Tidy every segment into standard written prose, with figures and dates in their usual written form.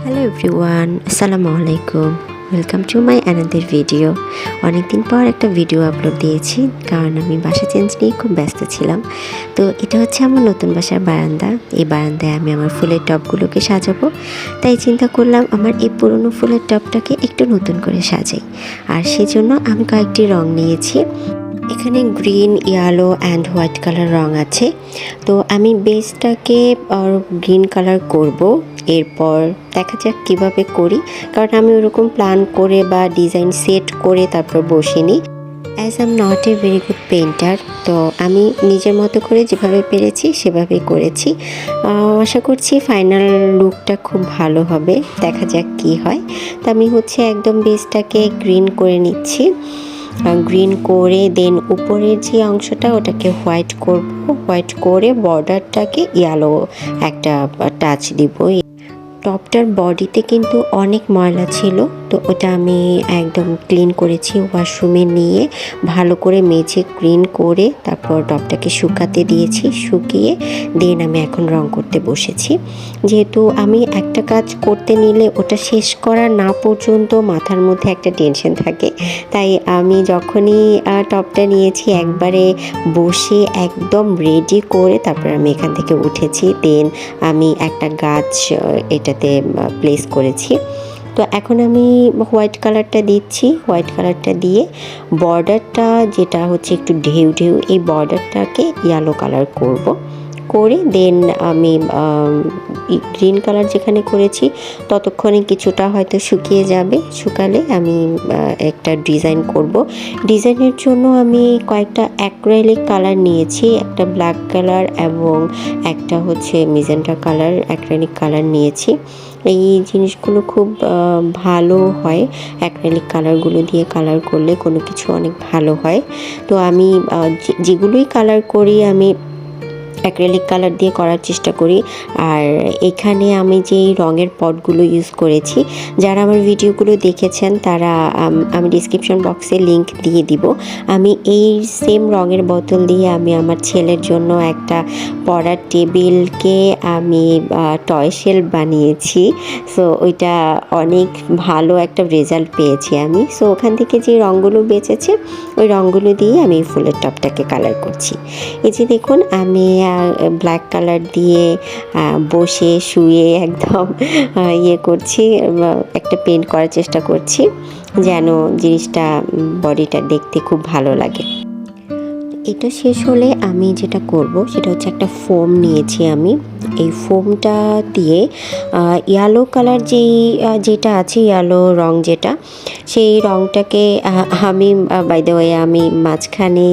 Hello everyone, আসসালামু আলাইকুম। Welcome to my another video. অনেকদিন পর একটা ভিডিও আপলোড দিয়েছি, কারণ আমি বাসা চেঞ্জ নিয়ে খুব ব্যস্ত ছিলাম। তো এটা হচ্ছে আমার নতুন বাসার বারান্দা। এই বারান্দায় আমি আমার ফুলের টবগুলোকে সাজাবো, তাই চিন্তা করলাম আমার এই পুরনো ফুলের টবটাকে একটু নতুন করে সাজাই। আর সেজন্য আমি কয়েকটি রং নিয়েছি। এখানে green, yellow and white colour রং আছে। তো আমি বেসটাকে গ্রিন কালার করব। এরপর দেখা যাক কীভাবে করি, কারণ আমি ওরকম প্ল্যান করে বা ডিজাইন সেট করে তারপর বসিনি। As I am not a very good painter, তো আমি নিজের মতো করে যেভাবে পেরেছি সেভাবেই করেছি। আশা করছি ফাইনাল লুকটা খুব ভালো হবে। দেখা যাক কি হয়। তো আমি হচ্ছে একদম বেসটাকে গ্রিন করে নিচ্ছি। গ্রিন করে দেন উপরের যে অংশটা ওটাকে হোয়াইট করব। হোয়াইট করে বর্ডারটাকে ইয়েলো একটা টাচ দিব। টপটার বডিতে কিন্তু অনেক ময়লা ছিল, তো ওটা আমি একদম ক্লিন করেছি ওয়াশরুমে নিয়ে, ভালো করে মেজে ক্লিন করে তারপর টপটাকে শুকাতে দিয়েছি। শুকিয়ে দেন আমি এখন রং করতে বসেছি। যেহেতু আমি একটা কাজ করতে নিলে ওটা শেষ করা না পর্যন্ত মাথার মধ্যে একটা টেনশন থাকে, তাই আমি যখনই টপটা নিয়েছি একবারে বসে একদম রেডি করে তারপর আমি এখান থেকে উঠেছি। দেন আমি একটা গাছ এটাতে প্লেস করেছি। তো এখন আমি হোয়াইট কালারটা দিচ্ছি। হোয়াইট কালারটা দিয়ে বর্ডারটা যেটা হচ্ছে একটু ঢেউ ঢেউ, এই বর্ডারটাকে ইয়েলো কালার করব। করে দেন আমি গ্রিন কালার যেখানে করেছি ততক্ষণে কিছুটা হয়তো শুকিয়ে যাবে। শুকালে আমি একটা ডিজাইন করব। ডিজাইনের জন্য আমি কয়েকটা অ্যাক্রিলিক কালার নিয়েছি, একটা ব্ল্যাক কালার এবং একটা হচ্ছে মেজেন্টা কালার অ্যাক্রিলিক কালার নিয়েছি। এই জিনিসগুলো খুব ভালো হয়, অ্যাক্রিলিক কালারগুলো দিয়ে কালার করলে কোনো কিছু অনেক ভালো হয়। তো আমি যেগুলোই কালার করি আমি অ্যাক্রিলিক কালার দিয়ে করার চেষ্টা করি। আর এখানে আমি যেই রঙের পটগুলো ইউজ করেছি, যারা আমার ভিডিওগুলো দেখেছেন তারা আমি ডিসক্রিপশন বক্সে লিংক দিয়ে দিব। আমি এই সেম রঙের বোতল দিয়ে আমি আমার ছেলের জন্য একটা পড়ার টেবিলকে আমি টয় শেলফ বানিয়েছি। সো ওইটা অনেক ভালো একটা রেজাল্ট পেয়েছি আমি। সো ওখান থেকে যে রঙগুলো বেঁচেছে ওই রঙগুলো দিয়ে আমি ফুলের টপটাকে কালার করছি। এই যে দেখুন, আমি ব্ল্যাক কালার দিয়ে বসে শুয়ে একদম করছি, একটা পেইন্ট করার চেষ্টা করছি যেন জিনিসটা বডিটা দেখতে খুব ভালো লাগে। এটা শেষ হলে আমি যেটা করব সেটা হচ্ছে একটা ফোম নিয়েছি আমি। এই ফোমটা দিয়ে ইয়েলো কালার যেটা আছে, ইয়েলো রং যেটা, সেই রংটাকে আমি বাই দ্য ওয়ে আমি মাঝখানে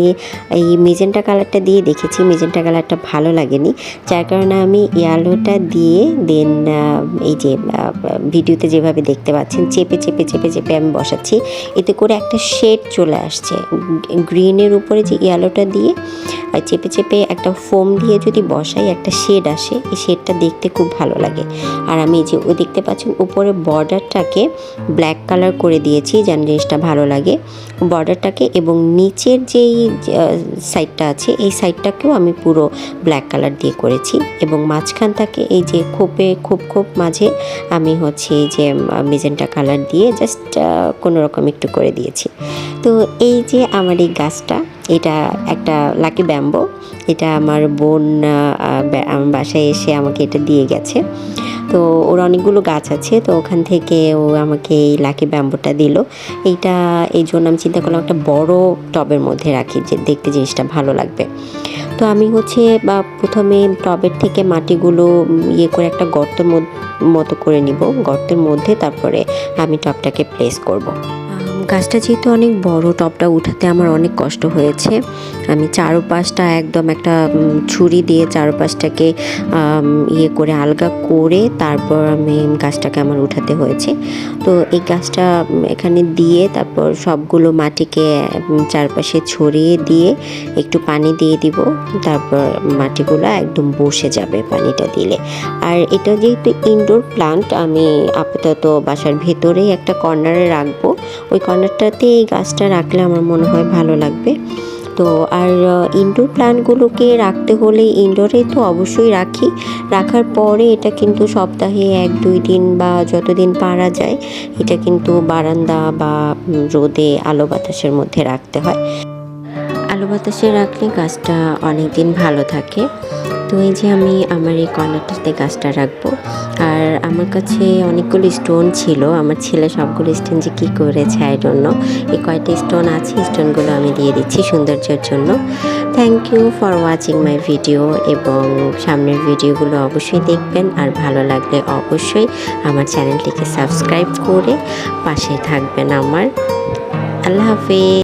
এই মেজেন্টা কালারটা দিয়ে দেখেছি। মেজেন্টা কালারটা ভালো লাগেনি, যার কারণে আমি ইয়েলোটা দিয়ে দেন এই যে ভিডিওতে যেভাবে দেখতে পাচ্ছেন চেপে চেপে চেপে চেপে আমি বসাচ্ছি। এতে করে একটা শেড চলে আসছে। গ্রিনের উপরে যে ইয়েলোটা দিয়ে চেপে চেপে একটা ফোম দিয়ে যদি বসাই একটা শেড আসে, এই শেডটা দেখতে খুব ভালো লাগে। আর আমি যে দেখতে পাচ্ছেন উপরে বর্ডারটাকে ব্ল্যাক কালার করে দিয়েছি যেন জিনিসটা ভালো লাগে বর্ডারটাকে, এবং নিচের যেই সাইডটা আছে এই সাইডটাকেও আমি পুরো ব্ল্যাক কালার দিয়ে করেছি, এবং মাঝখানটাকে এই যে খোপ মাঝে আমি হচ্ছে এই যে মেজেন্টা কালার দিয়ে জাস্ট কোনো রকম একটু করে দিয়েছি। তো এই যে আমার এই গাছটা, এটা একটা লাকি ব্যাম্বো। এটা আমার বোন আমার বাসায় এসে আমাকে এটা দিয়ে গেছে। তো ওর অনেকগুলো গাছ আছে, তো ওখান থেকে ও আমাকে এই লাকি ব্যাম্বোটা দিল। এই জন্য আমি চিন্তা করলাম একটা বড় টবের মধ্যে রাখি, যে দেখতে জিনিসটা ভালো লাগবে। তো আমি হচ্ছে প্রথমে টবের থেকে মাটিগুলো করে একটা গর্তের মতো করে নিব। গর্তের মধ্যে তারপরে আমি টবটাকে প্লেস করব। গাছটা যেহেতু অনেক বড়, টবটা উঠাতে আমার অনেক কষ্ট হয়েছে। আমি চারপাশটা একদম একটা ছুরি দিয়ে চারপাশটাকে করে আলগা করে তারপর আমি গাছটাকে আমার উঠাতে হয়েছে। তো এই গাছটা এখানে দিয়ে তারপর সবগুলো মাটিকে চারপাশে ছড়িয়ে দিয়ে একটু পানি দিয়ে দিব, তারপর মাটিগুলো একদম বসে যাবে পানিটা দিলে। আর এটা যেহেতু ইনডোর প্লান্ট, আমি আপাতত বাসার ভেতরেই একটা কর্নারে রাখবো। ওই কর্নারটাতে এই গাছটা রাখলে আমার মনে হয় ভালো লাগবে। তো আর ইনডোর প্ল্যান্টগুলোকে রাখতে হলে ইনডোরে তো অবশ্যই রাখি, রাখার পরে এটা কিন্তু সপ্তাহে 1-2 দিন বা যতদিন পারা যায় এটা কিন্তু বারান্দা বা রোদে আলো বাতাসের মধ্যে রাখতে হয়। আলো বাতাসে রাখলে গাছটা অনেক দিন ভালো থাকে। তো এই যে আমি আমার এই কর্নারটাতে গাছটা রাখবো। আর আমার কাছে অনেকগুলো স্টোন ছিল, আমার ছেলে সবগুলো স্টোন যে কী করেছে আই ডোন্ট নো। এই কয়টা স্টোন আছে, স্টোনগুলো আমি দিয়ে দিচ্ছি সৌন্দর্যের জন্য। Thank you for watching my video, এবং সামনের ভিডিওগুলো অবশ্যই দেখবেন। আর ভালো লাগলে অবশ্যই আমার চ্যানেলটিকে সাবস্ক্রাইব করে পাশে থাকবেন আমার। আল্লাহ হাফেজ।